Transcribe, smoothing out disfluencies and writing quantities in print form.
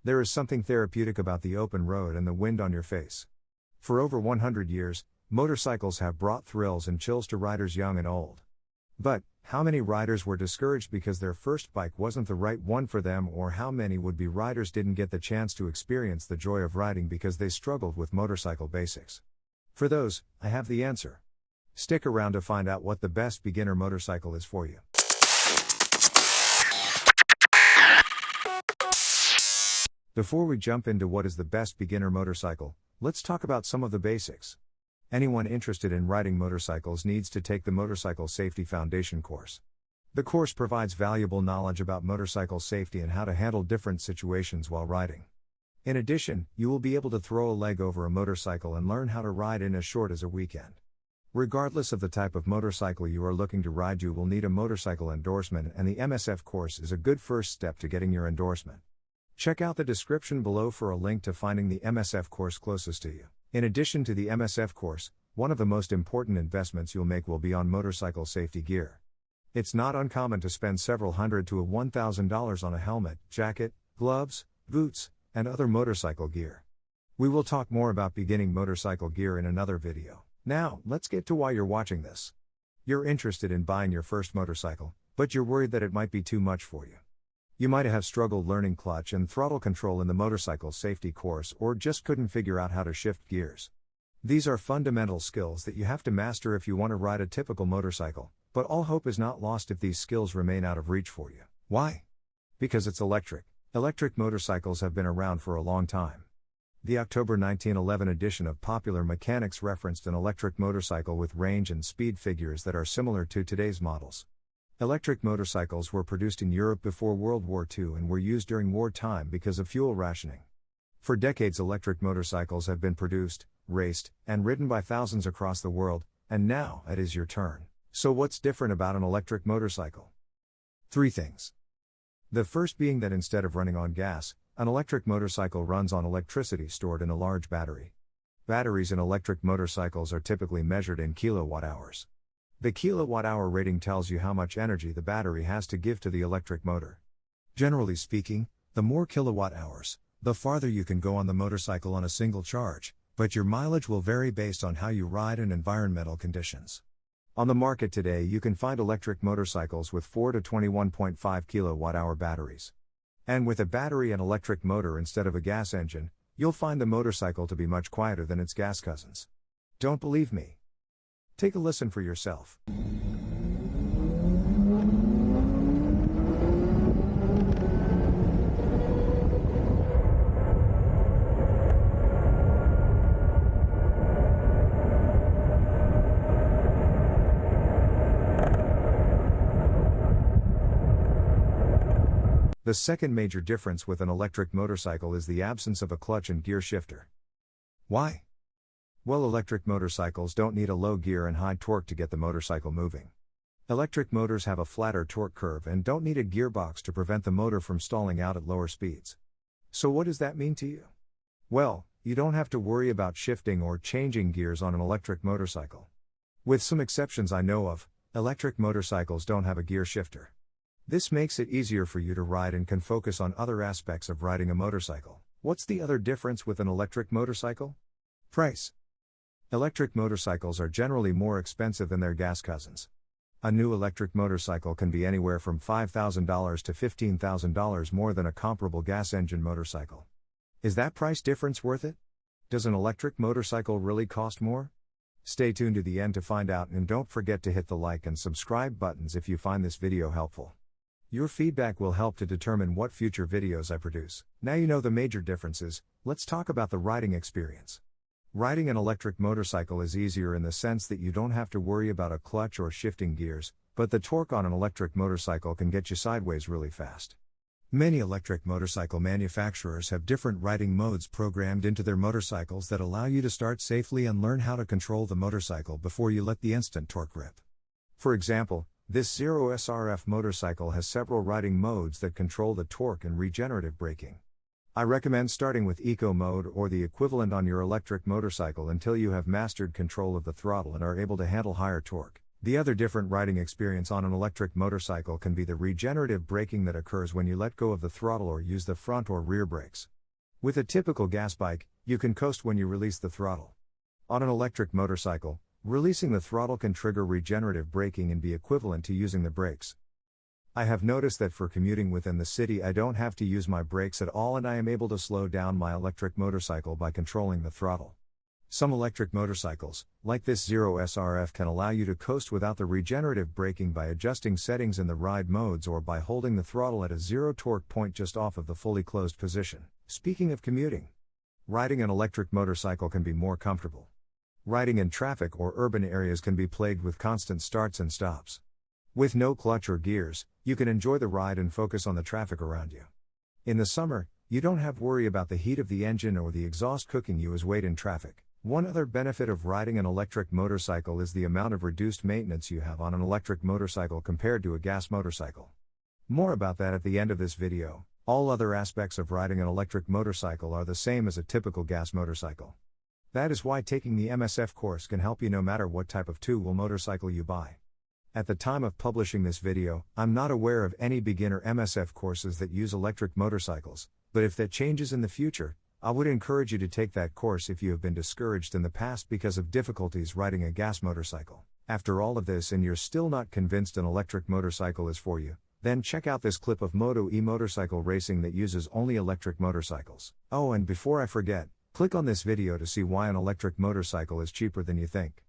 There is something therapeutic about the open road and the wind on your face. For over 100 years, motorcycles have brought thrills and chills to riders young and old. But, how many riders were discouraged because their first bike wasn't the right one for them, or how many would-be riders didn't get the chance to experience the joy of riding because they struggled with motorcycle basics? For those, I have the answer. Stick around to find out what the best beginner motorcycle is for you. Before we jump into what is the best beginner motorcycle, let's talk about some of the basics. Anyone interested in riding motorcycles needs to take the Motorcycle Safety Foundation course. The course provides valuable knowledge about motorcycle safety and how to handle different situations while riding. In addition, you will be able to throw a leg over a motorcycle and learn how to ride in as short as a weekend. Regardless of the type of motorcycle you are looking to ride, you will need a motorcycle endorsement, and the MSF course is a good first step to getting your endorsement. Check out the description below for a link to finding the MSF course closest to you. In addition to the MSF course, one of the most important investments you'll make will be on motorcycle safety gear. It's not uncommon to spend several hundred to $1,000 on a helmet, jacket, gloves, boots, and other motorcycle gear. We will talk more about beginning motorcycle gear in another video. Now, let's get to why you're watching this. You're interested in buying your first motorcycle, but you're worried that it might be too much for you. You might have struggled learning clutch and throttle control in the motorcycle safety course, or just couldn't figure out how to shift gears. These are fundamental skills that you have to master if you want to ride a typical motorcycle, but all hope is not lost if these skills remain out of reach for you. Why? Because it's electric. Electric motorcycles have been around for a long time. The October 1911 edition of Popular Mechanics referenced an electric motorcycle with range and speed figures that are similar to today's models. Electric motorcycles were produced in Europe before World War II and were used during wartime because of fuel rationing. For decades, electric motorcycles have been produced, raced, and ridden by thousands across the world, and now it is your turn. So what's different about an electric motorcycle? 3 things. The first being that instead of running on gas, an electric motorcycle runs on electricity stored in a large battery. Batteries in electric motorcycles are typically measured in kilowatt-hours. The kilowatt-hour rating tells you how much energy the battery has to give to the electric motor. Generally speaking, the more kilowatt-hours, the farther you can go on the motorcycle on a single charge, but your mileage will vary based on how you ride and environmental conditions. On the market today, you can find electric motorcycles with 4 to 21.5 kilowatt-hour batteries. And with a battery and electric motor instead of a gas engine, you'll find the motorcycle to be much quieter than its gas cousins. Don't believe me? Take a listen for yourself. The second major difference with an electric motorcycle is the absence of a clutch and gear shifter. Why? Well, electric motorcycles don't need a low gear and high torque to get the motorcycle moving. Electric motors have a flatter torque curve and don't need a gearbox to prevent the motor from stalling out at lower speeds. So what does that mean to you? Well, you don't have to worry about shifting or changing gears on an electric motorcycle. With some exceptions I know of, electric motorcycles don't have a gear shifter. This makes it easier for you to ride and can focus on other aspects of riding a motorcycle. What's the other difference with an electric motorcycle? Price. Electric motorcycles are generally more expensive than their gas cousins. A new electric motorcycle can be anywhere from $5,000 to $15,000 more than a comparable gas engine motorcycle. Is that price difference worth it? Does an electric motorcycle really cost more? Stay tuned to the end to find out, and don't forget to hit the like and subscribe buttons if you find this video helpful. Your feedback will help to determine what future videos I produce. Now you know the major differences, let's talk about the riding experience. Riding an electric motorcycle is easier in the sense that you don't have to worry about a clutch or shifting gears, but the torque on an electric motorcycle can get you sideways really fast. Many electric motorcycle manufacturers have different riding modes programmed into their motorcycles that allow you to start safely and learn how to control the motorcycle before you let the instant torque rip. For example, this Zero SRF motorcycle has several riding modes that control the torque and regenerative braking. I recommend starting with Eco mode or the equivalent on your electric motorcycle until you have mastered control of the throttle and are able to handle higher torque. The other different riding experience on an electric motorcycle can be the regenerative braking that occurs when you let go of the throttle or use the front or rear brakes. With a typical gas bike, you can coast when you release the throttle. On an electric motorcycle, releasing the throttle can trigger regenerative braking and be equivalent to using the brakes. I have noticed that for commuting within the city I don't have to use my brakes at all and I am able to slow down my electric motorcycle by controlling the throttle. Some electric motorcycles, like this Zero SRF, can allow you to coast without the regenerative braking by adjusting settings in the ride modes or by holding the throttle at a zero torque point just off of the fully closed position. Speaking of commuting, riding an electric motorcycle can be more comfortable. Riding in traffic or urban areas can be plagued with constant starts and stops. With no clutch or gears, you can enjoy the ride and focus on the traffic around you. In the summer, you don't have worry about the heat of the engine or the exhaust cooking you as wait in traffic. One other benefit of riding an electric motorcycle is the amount of reduced maintenance you have on an electric motorcycle compared to a gas motorcycle. More about that at the end of this video. All other aspects of riding an electric motorcycle are the same as a typical gas motorcycle. That is why taking the MSF course can help you no matter what type of two-wheel motorcycle you buy. At the time of publishing this video, I'm not aware of any beginner MSF courses that use electric motorcycles, but if that changes in the future, I would encourage you to take that course if you have been discouraged in the past because of difficulties riding a gas motorcycle. After all of this and you're still not convinced an electric motorcycle is for you, then check out this clip of Moto E motorcycle racing that uses only electric motorcycles. Oh, and before I forget, click on this video to see why an electric motorcycle is cheaper than you think.